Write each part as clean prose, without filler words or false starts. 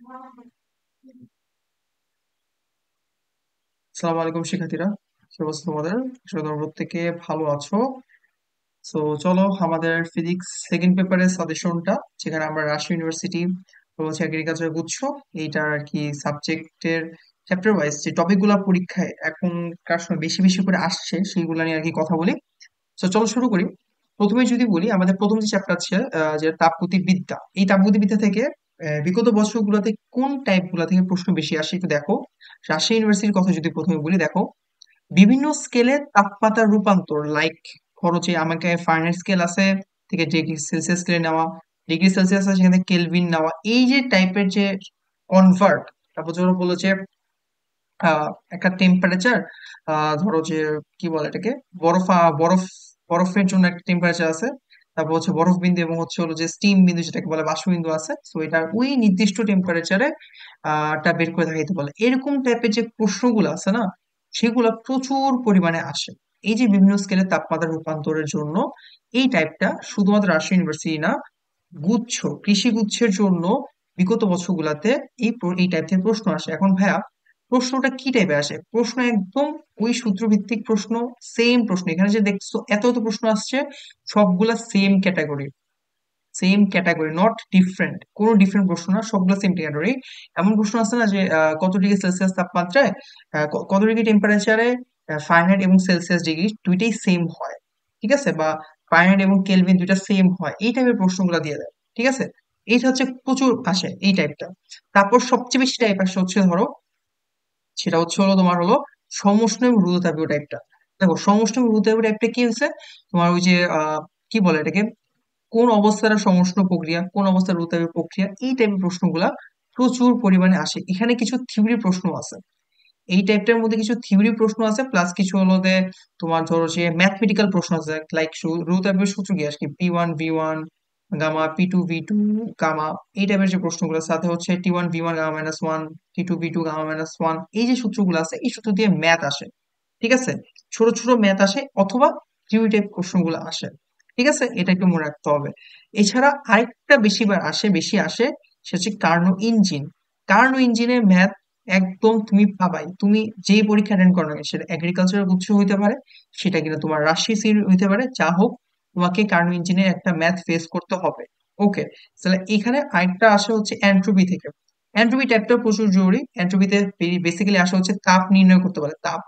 আসসালামু আলাইকুম শিক্ষার্থীরা, কি অবস্থা তোমাদের? আশা করি তোমরা প্রত্যেকে ভালো আছো। সো চলো আমাদের ফিজিক্স সেকেন্ড পেপারের সাজেশনটা, যেখানে আমরা রাজশাহী ইউনিভার্সিটি হচ্ছে এগ্রিকালচার গুচ্ছ এইটার আর কি সাবজেক্টের চ্যাপ্টার ওয়াইজ যে টপিকগুলো পরীক্ষায় এখনকার সময় বেশি বেশি করে আসছে সেইগুলো নিয়ে আর কি কথা বলি। তো চলো শুরু করি। প্রথমে যদি বলি, আমাদের প্রথম যে চ্যাপ্টার আছে যে তাপগতিবিদ্যা, এই তাপগতিবিদ্যা থেকে বিগত বছরগুলোতে কোন টাইপ গুলা থেকে প্রশ্ন বেশি আসে একটু দেখো। রাজশাহী ইউনিভার্সিটির কথা যদি প্রথমে বলি, দেখো বিভিন্ন স্কেলে তাপমাত্রার রূপান্তর, লাইক ধরো যে আমাকে ফারেনহাইট স্কেল আছে থেকে ডিগ্রি সেলসিয়াস স্কেলে নেওয়া, ডিগ্রি সেলসিয়াস আছে সেখানে কেলভিন নেওয়া, এই যে টাইপের যে কনভার্ট। তারপর ধরো বলো যে একটা টেম্পারেচার, ধরো যে কি বলে এটাকে, বরফ, বরফের জন্য একটা টেম্পারেচার আছে। তারপর হচ্ছে বরফ বিন্দু এবং হচ্ছে হলো যে স্টিম বিন্দু যেটাকে বলে বাষ্পবিন্দু আছে, তো এটা ওই নির্দিষ্ট টেম্পারেচারে টা বের করে দেখাইতে বলে। এরকম টাইপের যে প্রশ্নগুলো আছে না, সেগুলো প্রচুর পরিমাণে আসে। এই যে বিভিন্ন স্কেলে তাপমাত্রা রূপান্তরের জন্য এই টাইপটা শুধুমাত্র রাজশাহী ইউনিভার্সিটি না, গুচ্ছ, কৃষি গুচ্ছের জন্য বিগত বছরগুলাতে এই টাইপ থেকে প্রশ্ন আসে। এখন ভাইয়া, প্রশ্নটা কি টাইপের আসে? প্রশ্ন একদম ওই সূত্রভিত্তিক প্রশ্ন, সেম প্রশ্ন। এখানে যে দেখছো এত এত প্রশ্ন আসছে, সবগুলা same category, same category, not different, কোনো ডিফারেন্ট প্রশ্ন না, সবগুলো সেম ক্যাটাগরি। এমন প্রশ্ন আছে না যে কত ডিগ্রি সেলসিয়াস তাপমাত্রায় কত ডিগ্রি টেম্পারেচারে ফারেনহাইট এবং সেলসিয়াস ডিগ্রি দুইটাই সেম হয়, ঠিক আছে, বা ফারেনহাইট এবং কেলভিন দুইটা সেম হয়, এই টাইপের প্রশ্নগুলো দিয়ে দেয়, ঠিক আছে। এইটা হচ্ছে প্রচুর আসে এই টাইপটা। তারপর সবচেয়ে বেশি টাইপ আসে হচ্ছে ধরো, সেটা হচ্ছে হলো তোমার হলো সমষ্ণ এবং রুদ্রতাপীয় টাইপটা। দেখো সমষ্ণ এবং রুদ্রতাপীয় টাইপটা কি হচ্ছে, তোমার ওই যে কি বলে এটাকে, কোন অবস্থার সমষ্ণ প্রক্রিয়া, কোন অবস্থার রুদ্রতাপীয় প্রক্রিয়া, এই টাইপের প্রশ্নগুলা প্রচুর পরিমাণে আসে। এখানে কিছু থিওরি প্রশ্ন আছে, এই টাইপটার মধ্যে কিছু থিওরি প্রশ্ন আছে, প্লাস কিছু হলো যে তোমার ধরো যে ম্যাথমেটিক্যাল প্রশ্ন আছে, লাইক রুদ্রতাপীয় সূত্র কি আসে, P1 V1 gamma, P2 V2 gamma, এই টাইপের যে প্রশ্নগুলো, সাথে হচ্ছে T1 V1 gamma minus one, T2 V2 gamma minus one, এই যে সূত্রগুলো আছে এই সূত্র দিয়ে ম্যাথ আসে, ঠিক আছে। ছোট ছোট ম্যাথ আসে অথবা থিওরি টাইপ প্রশ্নগুলো আসে, ঠিক আছে, এটা একটু মনে রাখতে হবে। এছাড়া আরেকটা বেশি আসে, সেটা হচ্ছে কার্নো ইঞ্জিন। কার্নো ইঞ্জিনের ম্যাথ একদম তুমি পাবাই, তুমি যেই পরীক্ষা অ্যাটেন্ড করো না কেন, সেটা এগ্রিকালচার গুচ্ছ হইতে পারে, সেটা কিনা তোমার রাজশাহী সিট হইতে পারে, যা হোক, তোমাকে কার্নো ইঞ্জিনের একটা ম্যাথ ফেস করতে হবে। ওকে, তাহলে এখানে আরেকটা আসে হচ্ছে এন্ট্রপি থেকে। এন্ট্রপি টাইপটা প্রচুর জরুরি। এন্ট্রপিতে বেসিক্যালি আসে হচ্ছে তাপ নির্ণয় করতে পারে, তাপ,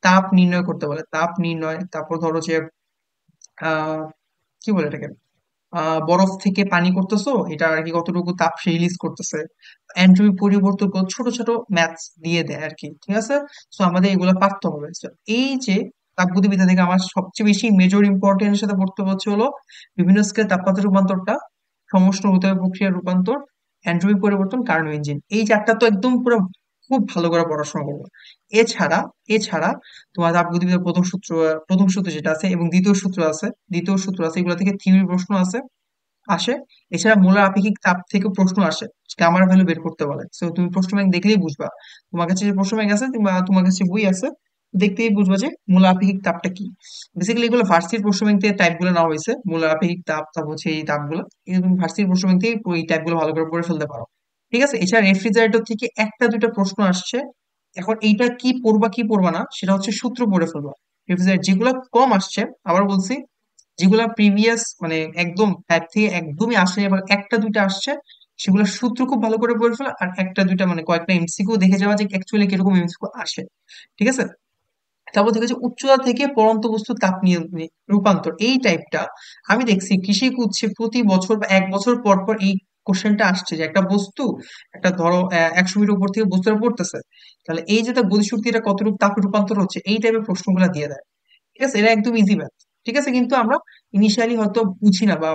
তাপ নির্ণয় করতে বলে, তাপ নির্ণয়। তারপর ধরো যে আহ কি বলে এটাকে, বরফ থেকে পানি করতেছো, এটা আর কি কতটুকু তাপ সে রিলিজ করতেছে, এন্ট্রপি পরিবর্তন করে ছোট ছোট ম্যাথস দিয়ে দেয় আর কি, ঠিক আছে। তো আমাদের এগুলো পারতে হবে। So, এই যে তাপগতিবিদ্যা থেকে আমার সবচেয়ে বেশি মেজর ইম্পর্টেন্সের সাথে পড়তে হচ্ছে হলো বিভিন্ন স্কেলে তাপমাত্রা রূপান্তরটা, সমষ্ণ রূপান্তর প্রক্রিয়ার রূপান্তর, এন্ট্রপি পরিবর্তন, কার্নো ইঞ্জিন, এই চারটা তো একদম পুরো খুব ভালো করে পড়াশোনা করবো। এছাড়া এছাড়া তোমার তাপগতিবিদ্যার প্রথম সূত্র যেটা আছে এবং দ্বিতীয় সূত্র আছে, এগুলো থেকে থিওরি প্রশ্ন আসে। এছাড়া মোলার আপেক্ষিক তাপ থেকে প্রশ্ন আসে, গামার ভ্যালু বের করতে বলে। তো তুমি প্রশ্ন ব্যাংক দেখলেই বুঝবা, তোমার কাছে যে প্রশ্ন ব্যাংক আছে কিংবা তোমার কাছে বই আছে, দেখতেই বুঝবা যে মোলার আপেক্ষিক তাপটা কি। বেসিক্যালি এগুলো ভার্সিটির প্রশ্ন ব্যাংক থেকে টাইপ গুলো নেওয়া হয়েছে, মোলার আপেক্ষিক তাপ, তারপর হচ্ছে এই তাপগুলো, এই তুমি ভার্সিটির প্রশ্ন ব্যাংক থেকে এই টাইপ গুলো ভালো করে পড়ে ফেলতে পারো, ঠিক আছে। এছাড়া রেফ্রিজারেটর থেকে একটা দুইটা প্রশ্ন আসছে। এখন এইটা কি পড়বা কি পড়বা না সেটা হচ্ছে সূত্র পড়ে ফেলবা। রেফ্রিজারেটর যেগুলো কম আসছে, আবার বলছি, যেগুলা প্রিভিয়াস মানে একদম টাইপ থেকে একদমই আসে এবার একটা দুইটা আসছে, সেগুলো সূত্র খুব ভালো করে পড়ে ফেলা, আর একটা দুইটা মানে কয়েকটা এমসিকিউ দেখে যাওয়া যে অ্যাকচুয়ালি কিরকম এমসিকিউ আসে, ঠিক আছে। তারপর দেখেছি উচ্চতা থেকে পরন্ত বস্তু তাপ নিয়ে রূপান্তর, এই টাইপটা আমি দেখছি কৃষি উচ্ছে প্রতি বছর বা এক বছর পর পর এই কোশ্চেনটা আসছে, যে একটা বস্তু, একটা ধরো 100 মিটার উপর থেকে বস্তুটা পড়তেছে, তাহলে এই যে তার গতিশক্তি, এটা কতটুকু তাপ রূপান্তর হচ্ছে, এই টাইপের প্রশ্নগুলো দিয়ে দেয়, ঠিক আছে। এটা একদম ইজি ম্যাথ, ঠিক আছে, কিন্তু আমরা ইনিশিয়ালি হয়তো বুঝি না বা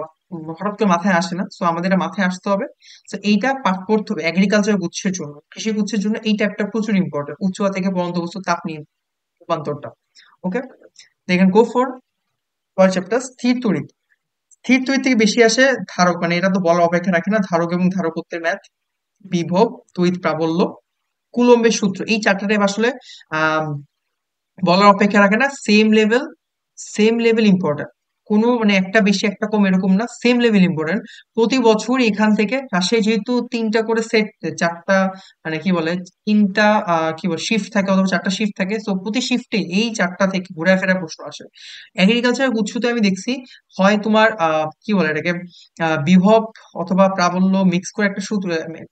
হঠাৎ করে মাথায় আসে না, তো আমাদের এটা মাথায় আসতে হবে। তো এইটা পাঠ করতে হবে এগ্রিকালচার গুচ্ছের জন্য, কৃষি গুচ্ছের জন্য এইটা একটা প্রচুর ইম্পর্টেন্ট, উচ্চতা থেকে পরন্ত বস্তু তাপ নিয়ে রূপান্তরটা। ওকে, দেখেন গো ফর পরের চ্যাপ্টার, স্থির তড়িৎ। স্থির তড়িৎ থেকে বেশি আসে ধারক, মানে এটা তো বলার অপেক্ষা রাখে না, ধারক এবং ধারকত্বের ম্যাথ, বিভব, তড়িৎ প্রাবল্য, কুলম্বের সূত্র, এই চারটাতে আসলে আহ বলার অপেক্ষা রাখে না, সেম লেভেল ইম্পর্টেন্ট। কোনো মানে একটা বেশি একটা কম এরকম না, সেম লেভেল ইম্পর্টেন্ট। প্রতি বছর এখান থেকে রাজশাহী যেহেতু তিনটা করে সেট, চারটা মানে কি বলে তিনটা কি বলে শিফট থাকে অথবা চারটা শিফট থাকে, তো প্রতি শিফটে এই চারটা থেকে ঘুরে ফেরা প্রশ্ন আসে। এগ্রিকালচার গুচ্ছতে আমি দেখছি হয় তোমার কি বলে এটাকে বিভব অথবা প্রাবল্য মিক্স করে একটা সূত্র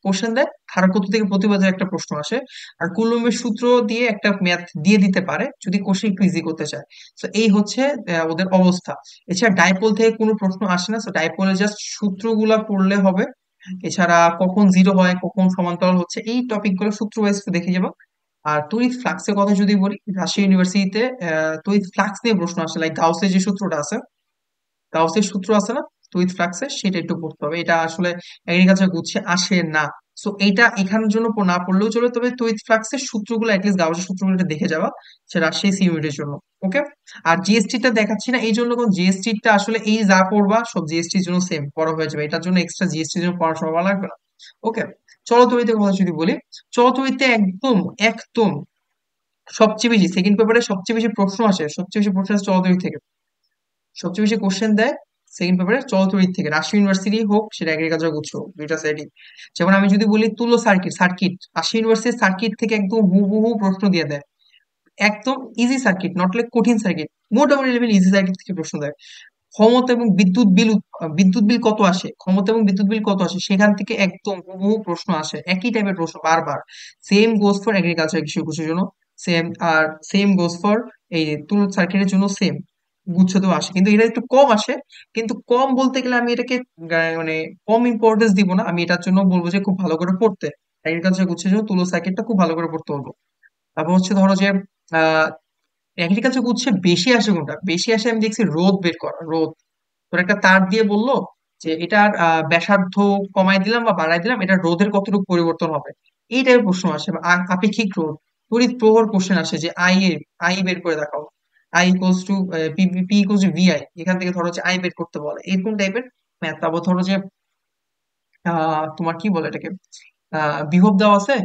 কোশ্চেন দেয়, ধারকত্ব থেকে প্রতিবাদের একটা প্রশ্ন আসে, আর কুলম্বের সূত্র দিয়ে একটা ম্যাথ দিয়ে দিতে পারে যদি কোশ্চেন একটু ইজি করতে চায়। তো এই হচ্ছে ওদের অবস্থা। এছাড়া ডাইপোল থেকে কোনো প্রশ্ন আসে না, তো ডাইপোলে জাস্ট সূত্রগুলা পড়লে হবে। এছাড়া কখন জিরো হয়, কখন সমান্তরাল হচ্ছে, এই টপিক গুলো সূত্র ওয়াইজ দেখে যাবো। আর তড়িৎ ফ্লাক্সের কথা যদি বলি, রাজশাহী ইউনিভার্সিটিতে তড়িৎ ফ্লাক্স নিয়ে প্রশ্ন আসে, লাইক গাউসের যে সূত্রটা আছে, গাউসের সূত্র আছে না তড়িৎ ফ্লাক্সের, সেটা একটু পড়তে হবে। এটা আসলে এগ্রিকালচার গুচ্ছে আসে না। সো এইটা এখানের জন্য না পড়লেও চলে, তবে তড়িৎ ফ্লাক্সের সূত্রগুলো অ্যাটলিস্ট গাউসের সূত্রগুলো একটু দেখে যাওয়া, সে রাজশাহী সি ইউনিটের জন্য। ওকে। আর জিএসটি টা দেখাচ্ছি না এই জন্য, কারণ জিএসটি টা আসলে এই যা পড়বা সব জিএসটির জন্য সেম পড়া হয়ে যাবে, এটার জন্য এক্সট্রা জিএসটির জন্য পড়াশোনা করা লাগবে না। ওকে। চলতরিতে কথা যদি বলি, চলতরিতে একদম একদম সবচেয়ে বেশি সেকেন্ড পেপারে সবচেয়ে বেশি প্রশ্ন আসে, সবচেয়ে বেশি প্রশ্ন আসে চলতরি থেকে। সবচেয়ে বেশি কোশ্চেন দেয় সেকেন্ড পেপারে চলতরিৎ থেকে, রাজশাহী ইউনিভার্সিটি হোক সেটা এগ্রিকালচার গুচ্ছ হোক, দুইটা সাইডই। যেমন আমি যদি বলি তুলো সার্কিট, সার্কিট রাজশাহী ইউনিভার্সিটির সার্কিট থেকে একদম হুবহু প্রশ্ন দিয়ে দেয়। একদম ইজি সার্কিট, নট লাইক কঠিন সার্কিট, মোটামুটি লেভেল ইজি সার্কিট থেকে প্রশ্ন দেয়। ক্ষমতা এবং বিদ্যুৎ বিল কত আসে, ক্ষমতা এবং বিদ্যুৎ বিল কত আসে, সেখান থেকে একদম হুবহু প্রশ্ন আসে, একই টাইপের প্রশ্ন বারবার। সেম গোজ ফর এগ্রিকালচার কৃষি গুচ্ছের জন্য সেম, আর সেম গোজ ফর এই তুলো সার্কিটের জন্য সেম, গুচ্ছতেও আসে, কিন্তু এটা একটু কম আসে। কিন্তু কম বলতে গেলে আমি এটাকে মানে কম ইম্পর্টেন্স দিব না, আমি এটার জন্য বলবো যে খুব ভালো করে পড়তে। এগ্রিকালচার গুচ্ছের জন্য তুলো সার্কিটটা খুব ভালো করে পড়তে বলবো। তারপর হচ্ছে ধরো যে আহ এগ্রিকালচার গুচ্ছে বেশি আসে কোনটা, বেশি আসে আমি দেখছি রোদ বের করা, রোদ। তোর একটা তার দিয়ে বললো যে এটার ব্যাসার্ধ কমাই দিলাম বা বাড়াই দিলাম, এটা রোধের কতটুকু পরিবর্তন হবে, এই টাইপের প্রশ্ন আসে। বা আপেক্ষিক রোধ, তড়িৎ প্রবাহ কোশ্চেন আসে যে আই বের করে দেখাও, I equals to P equals to VI, এখান থেকে ধরো যে আই বের করতে বলে, এরকম টাইপের ম্যাথ। তারপর ধরো যে তোমার কি বলে এটাকে বিভব দেওয়া আছে,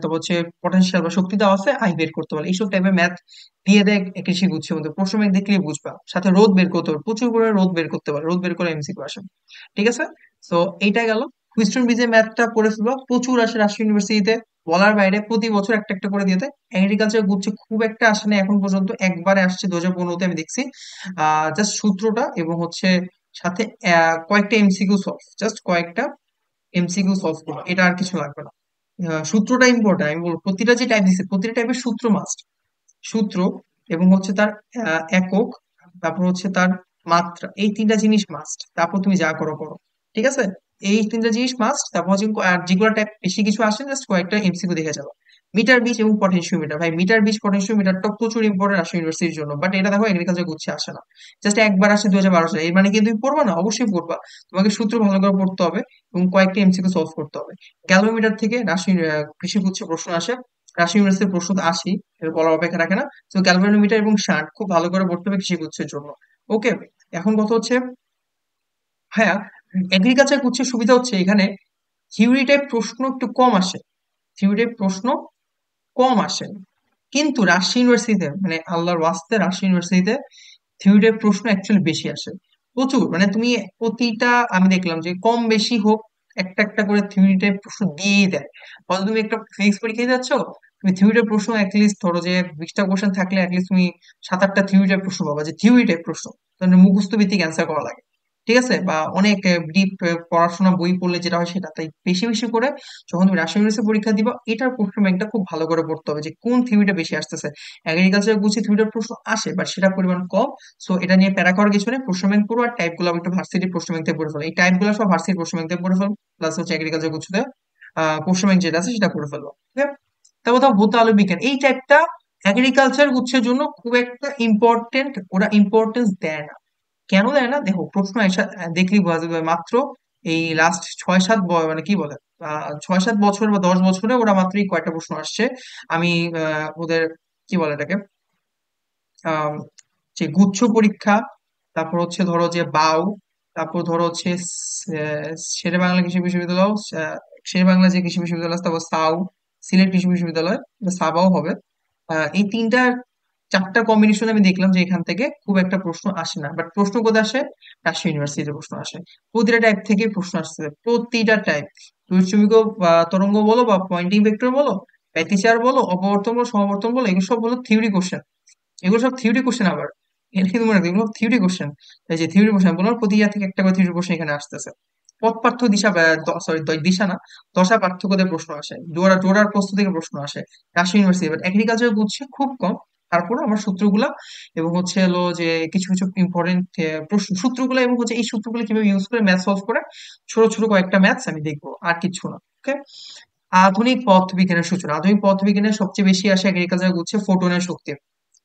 তো হচ্ছে পটেনশিয়াল বা শক্তি দেওয়া আছে, আই বের করতে বলে, এইসব টাইপের ম্যাথ দিয়ে দেয় কৃষি গুচ্ছের মধ্যে। প্রশ্ন ব্যাংক দেখলে বুঝবা, সাথে রোদ বের করতে হবে, প্রচুর করে রোদ বের করতে পারে, রোদ বের করে এমসিকিউ আসে। ঠিক আছে। তো এইটা গেল। হুইস্টন ব্রিজের ম্যাথটা করে ফেলবা, প্রচুর আসে রাজশাহী ইউনিভার্সিটিতে, বলার বাইরে, প্রতি বছর একটা একটা করে দিয়ে দেয়। এগ্রিকালচার গুচ্ছে খুব একটা আসে না এখন পর্যন্ত, একবারে আসছে 2015-তে আমি দেখছি। জাস্ট সূত্রটা এবং হচ্ছে সাথে কয়েকটা এমসিকিউ সলভ, জাস্ট কয়েকটা এমসিকিউ সলভ করো, এটা আর কিছু লাগবে না। সূত্রটা ইম্পর্টেন্ট, আমি বলবো প্রতিটা যে টাইপ দিচ্ছে প্রতিটা টাইপের সূত্র মাস্ট, সূত্র এবং হচ্ছে তার একক, তারপর হচ্ছে তার মাত্রা, এই তিনটা জিনিস মাস্ট, তারপর তুমি যা করো করো। ঠিক আছে। এই তিনটা জিনিস মাস্ট, তারপর হচ্ছে আর যেগুলো টাইপ বেশি কিছু আসে জাস্ট কয়েকটা এমসিকিউ দেখে যাবো। মিটার বিজ এবং পটেনশিওমিটার, ভাই মিটার বিজ পটেনশিওমিটারটা প্রচুর ইম্পর্টেন্ট রাজশাহী ইউনিভার্সিটির জন্য, বাট এটা দেখো এগ্রিকালচার গুচ্ছে আসে না, জাস্ট একবার আসে 2012 সালে। এর মানে কি তুমি পড়বা না? অবশ্যই পড়বা, তোমাকে সূত্র ভালো করে পড়তে হবে এবং কয়েকটা এমসিকিউ সলভ করতে হবে। ক্যালোমিটার থেকে রাশি কৃষি গুচ্ছে প্রশ্ন আসে, রাশি ইউনিভার্সিটির প্রশ্ন তো আসি, এর বলার অপেক্ষা রাখে না। তো ক্যালভেনোমিটার এবং শান্ট খুব ভালো করে পড়তে হবে কৃষি গুচ্ছের জন্য। ওকে। এখন কথা হচ্ছে, হ্যাঁ, এগ্রিকালচার গুচ্ছের সুবিধা হচ্ছে এখানে থিওরি টাইপ প্রশ্ন একটু কম আসে, থিওরি টাইপ প্রশ্ন কম আসে। কিন্তু রাজশাহী ইউনিভার্সিটিতে মানে আল্লাহর ওয়াস্তে রাজশাহী ইউনিভার্সিটিতে থিওরি টাইপ প্রশ্ন অ্যাকচুয়ালি বেশি আসে, প্রচুর। মানে তুমি প্রতিটা আমি দেখলাম যে কম বেশি হোক একটা একটা করে থিওরি টাইপ প্রশ্ন দিয়েই দেয়। হয়তো তুমি একটা ফিজিক্স পরীক্ষা দিতে যাচ্ছ, তুমি থিওরি টাইপ প্রশ্ন অ্যাটলিস্ট ধরো যে 20টা কোশ্চেন থাকলে অ্যাটলিস্ট তুমি 7-8টা থিওরি টাইপ প্রশ্ন পাবা, যে থিওরি টাইপ প্রশ্ন মানে মুখস্থ ভিত্তিক অ্যান্সার করা লাগে। ঠিক আছে। বা অনেক ডিপ পড়াশোনা বই পড়লে যেটা হয় সেটা, তাই বেশি বেশি করে যখন তুমি রাজশাহী ইউনিভার্সিটি পরীক্ষা দিবা এটার প্রশ্ন ব্যাংকটা খুব ভালো করে পড়তে হবে যে কোন থিওরিটা বেশি আসতেছে। এগ্রিকালচার গুছি থিওরিটার প্রশ্ন আসে বাট সেটা পরিমাণ কম। সো এটা নিয়ে প্যারা করার কিছু নেই, প্রশ্ন ব্যাংক পড়ো আর টাইপ গুলো একটু ভার্সিটি প্রশ্ন ব্যাংক থেকে পড়ে ফেলো, এই টাইপ গুলো সব ভার্সিটি প্রশ্ন ব্যাংক থেকে পড়ে ফেলো, প্লাস হচ্ছে এগ্রিকালচার গুছিতে প্রশ্ন ব্যাংক যেটা আছে সেটা পড়ে ফেলবো। ঠিক আছে? তারপর ধরো ভূত আলো বিজ্ঞান, এই টাইপটা এগ্রিকালচার গুচ্ছের জন্য খুব একটা ইম্পর্টেন্ট, ওরা ইম্পর্টেন্স দেয় না। কেন দেয় না দেখো, প্রশ্ন দেখলেই বোঝা যাবে। মাত্র এই লাস্ট 6-7 মানে কি বলে 6-7 বছর বা 10 বছরে ওরা মাত্রই কয়েকটা প্রশ্ন আসছে। আমি ওদের কি বলে এটাকে আহ যে গুচ্ছ পরীক্ষা, তারপর হচ্ছে ধরো যে বাউ, তারপর ধরো হচ্ছে শেরে বাংলা কৃষি বিশ্ববিদ্যালয়, শেরে বাংলা যে কৃষি বিশ্ববিদ্যালয় আছে, তারপর সাউ, সিলেট কৃষি বিশ্ববিদ্যালয়, এটা সাবাও হবে। এই তিনটা চারটা কম্বিনেশন আমি দেখলাম যে এখান থেকে খুব একটা প্রশ্ন আসে না, বাট প্রশ্ন কোথায় আসে? রাজশাহী ইউনিভার্সিটিতে প্রশ্ন আসে। প্রতিটা টাইপ থেকে প্রশ্ন আসছে, প্রতিটা টাইপ। তড়িৎচুম্বকীয় বা তরঙ্গ বলো বা পয়েন্টিং ভেক্টর বলো, ব্যতিচার বলো, অপবর্তন বলো, সমাবর্তন বলো, এগুলো সব হলো থিওরি কোশ্চেন। এগুলো সব থিওরি কোশ্চেন আবার। এটা কিন্তু মনে রাখবে, এগুলো থিওরি কোশ্চেন। এই যে থিওরি কোশ্চেন বললাম, প্রতি ইয়ার থেকে একটা করে থিওরি কোশ্চেন এখানে আসতেছে। পথ পার্থক্য দিশা, সরি দিশা না, দশা পার্থক্যতে প্রশ্ন আসে, জোড়ার প্রস্থ থেকে প্রশ্ন আসে রাজশাহী ইউনিভার্সিটি। বাট এগ্রিকালচার বুঝছে খুব কম। তারপরে আমার সূত্রগুলা এবং হচ্ছে হলো যে কিছু কিছু ইম্পর্টেন্ট প্রশ্ন সূত্রগুলো এবং হচ্ছে এই সূত্রগুলো কিভাবে ইউজ করে ম্যাথ সলভ করে, ছোট ছোট কয়েকটা ম্যাথস আমি দেখবো, আর কিছু না। ওকে। আধুনিক পদার্থবিজ্ঞানের সূচনা। আধুনিক পদার্থবিজ্ঞানের সবচেয়ে বেশি আসে এগ্রিকালচার হচ্ছে ফোটনের শক্তি।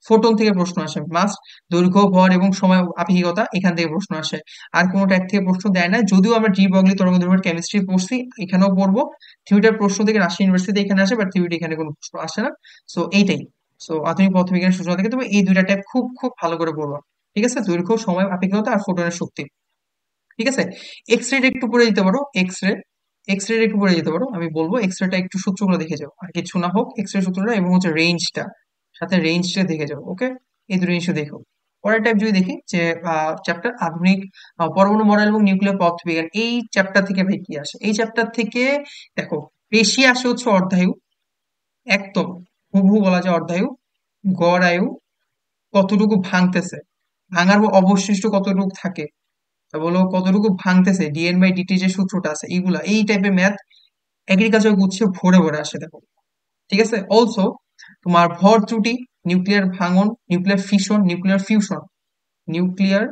ফোটন থেকে প্রশ্ন আসে মাস্ট। দৈর্ঘ্য, ভর এবং সময় আপেক্ষিকতা, এখান থেকে প্রশ্ন আসে। আর কোনো ট্যাগ থেকে প্রশ্ন দেয় না, যদিও আমরা ডি ব্রগলি তরঙ্গদৈর্ঘ্যের কেমিস্ট্রি পড়ছি, এখানেও পড়বো। থিওরিটার প্রশ্ন থেকে রাজশাহী ইউনিভার্সিটি এখানে আসে, বাট থিওরিটি এখানে কোনো প্রশ্ন আসে না। সো এইটাই। সো আধুনিক পদার্থবিজ্ঞানের সূচনা থেকে তুমি এই দুইটা টাইপ খুব খুব ভালো করে পড়বা। ঠিক আছে, দৈর্ঘ্য, সময় আপেক্ষিকতা আর ফোটনের শক্তি। ঠিক আছে। এক্স রে একটু পড়ে দিতে পারো, এক্স রে। এক্স রে একটু পড়ে দিতে পারো, আমি বলবো এক্স রেটা একটু সূত্রগুলো দেখে যাও, আর কিছু না হোক এক্স রে সূত্রটা এবং হচ্ছে রেঞ্জটা, সাথে রেঞ্জটা দেখে যাও। ওকে। এই দুটো জিনিসও দেখো। পরের টাইপ যদি দেখি যে চ্যাপ্টার আধুনিক পরমাণু মডেল এবং নিউক্লিয়ার পদার্থবিজ্ঞান, এই চ্যাপ্টার থেকে ভাই কি আসে? এই চ্যাপ্টার থেকে দেখো বেশি আসে হচ্ছে অর্ধায়ু। একদম হুবহু বলা যায় অর্ধায়ু। গড় আয়ু কতটুকু ভাঙতেছে, ভাঙার অবশিষ্ট কতটুকু থাকে, তা বলো কতটুকু ভাঙতেছে, ডিএন বাই ডিটি যে সূত্রটা আছে, এইগুলা এই টাইপের ম্যাথ এগ্রিকালচার গুচ্ছে ভরে ভরে আসে দেখো। ঠিক আছে। অলসো তোমার ভর ত্রুটি, নিউক্লিয়ার ভাঙন, nuclear fission, nuclear fusion, nuclear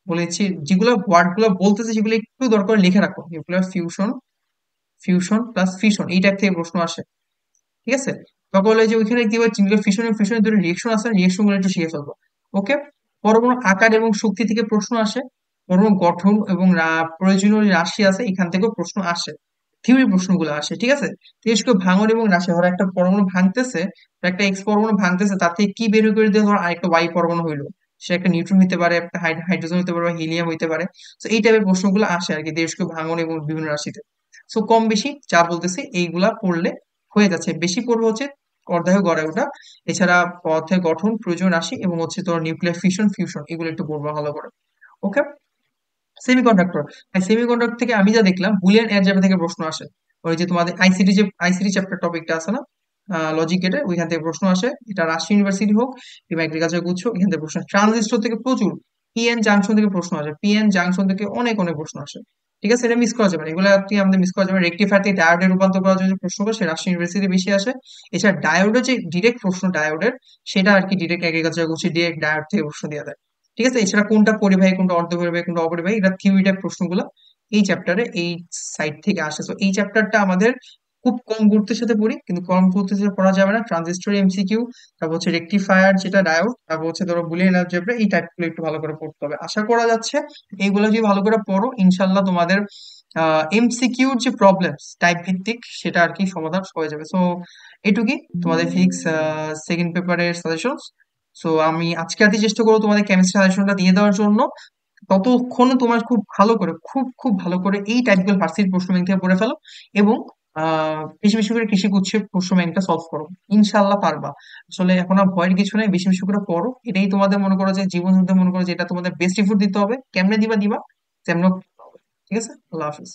বলেছি যেগুলো ওয়ার্ড গুলো বলতেছে সেগুলো একটু দরকার লিখে রাখো। Nuclear fusion, fusion plus fission, এই টাইপ থেকে প্রশ্ন আসে। ঠিক আছে। তখন বলে যে ওইখানে কি হয়, নিউক্লিয়ার ফিশন এবং ফিউশনের দুটো রিয়েকশন আছে, রিয়েকশন গুলো একটু শিখে ফেলবো। ওকে। পরমাণু আকার এবং শক্তি থেকে প্রশ্ন আসে। পরমাণু গঠন এবং প্রয়োজনীয় রাশি আছে, এখান থেকেও প্রশ্ন আসে। থিওরি প্রশ্নগুলো আসে। ঠিক আছে। তেজস্ক্রিয় ভাঙন এবং রাশি, ধরো একটা পরমাণু ভাঙতেছে, বা একটা এক্স পরমাণু ভাঙতেছে, তার থেকে কি বের করে দিয়ে ধরো আরেকটা ওয়াই পরমাণু হইলো, সে একটা নিউট্রন হতে পারে, একটা হাইড্রোজেন হতে পারে, বা হিলিয়াম হতে পারে। তো এই টাইপের প্রশ্নগুলো আসে আর কি তেজস্ক্রিয় ভাঙন এবং বিভিন্ন রাশিতে। সো কম বেশি যা বলতেছি এইগুলা পড়লে হয়ে যাচ্ছে। বেশি পড়বে হচ্ছে অর্ধায়ু গড়ে ওঠা, এছাড়া পদার্থের গঠন, প্রয়োজন রাশি এবং হচ্ছে তোর নিউক্লিয়ার ফিশন ফিউশন, এগুলো একটু পড়বা ভালো করে। ওকে। সেমিকন্ডাক্টর। সেমিকন্ডাক্টর থেকে আমি যা দেখলাম বুলিয়ান অ্যালজেব্রা থেকে প্রশ্ন আসে। ওই যে তোমাদের আইসিটি, যে আইসিটি চ্যাপ্টার টপিকটা আছে না, লজিক গেটে, ওইখান থেকে প্রশ্ন আসে। এটা রাজশাহী ইউনিভার্সিটি হোক কিংবা এগ্রিকালচার গুচ্ছ, এখান থেকে প্রশ্ন আসে। ট্রানজিস্টর থেকে প্রচুর, পিএন জাংশন থেকে প্রশ্ন আসে, পিএন জাংশন থেকে অনেক অনেক প্রশ্ন আসে। ঠিক আছে, এটা মিস করা যাবে না, এগুলো আপনি আমাদের মিস করা যাবে না। রেকটিফায়ার থেকে ডায়োডে রূপান্তর করার জন্য প্রশ্ন করে, সে রাজশাহী ইউনিভার্সিটি বেশি আসে। এছাড়া ডায়োডের যে ডিরেক্ট প্রশ্ন ডায়োডের, সেটা আর কি ডিরেক্ট এগ্রিকালচার গুচ্ছ ডিরেক্ট ডায়োড থেকে প্রশ্ন দেওয়া যায়। ঠিক আছে। এছাড়া কোনটা পরিবাহী, কোনটা অর্ধপরিবাহী, কোনটা অপরিবাহী, এটা থিওরি টাইপ প্রশ্নগুলো এই চ্যাপ্টারে এই সাইড থেকে আসে। তো এই চ্যাপ্টারটা আমাদের খুব কম গুরুত্বের সাথে পড়ি, কিন্তু কম গুরুত্বের সাথে পড়া যাবে না। ট্রানজিস্টর এমসিকিউ, তারপর হচ্ছে রেকটিফায়ার যেটা ডায়োড, তারপর হচ্ছে ধরো বুলিয়ান অ্যালজেব্রা, এই টাইপগুলো একটু ভালো করে পড়তে হবে। আশা করা যাচ্ছে এইগুলো যদি ভালো করে পড়ো, ইনশাল্লাহ তোমাদের এমসিকিউর যে প্রবলেমস টাইপ ভিত্তিক, সেটা আর কি সমাধান হয়ে যাবে। সো এটুকুই তোমাদের ফিজিক্স সেকেন্ড পেপারের সাজেশন। সো আমি আজকে রাতে চেষ্টা করবো তোমাদের কেমিস্ট্রি সাজেশনটা দিয়ে দেওয়ার জন্য। ততক্ষণ তোমার খুব ভালো করে, খুব খুব ভালো করে এই টাইপগুলো ভার্সিটির প্রশ্ন ব্যাংক থেকে পড়ে ফেলো, এবং বেশি বেশি করে কৃষি গুচ্ছের প্রশ্ন ব্যাংকটা সলভ করো। ইনশাল্লাহ পারবা। আসলে এখন আর ভয়ের কিছু নেই, বেশি বেশি করে পড়ো। এটাই তোমাদের মনে করো যে জীবন যুদ্ধে মনে করো যে এটা তোমাদের বেস্ট এফোর্ট দিতে হবে। কেমনে দিবা দিবা, তেমন। ঠিক আছে। আল্লাহ হাফিজ।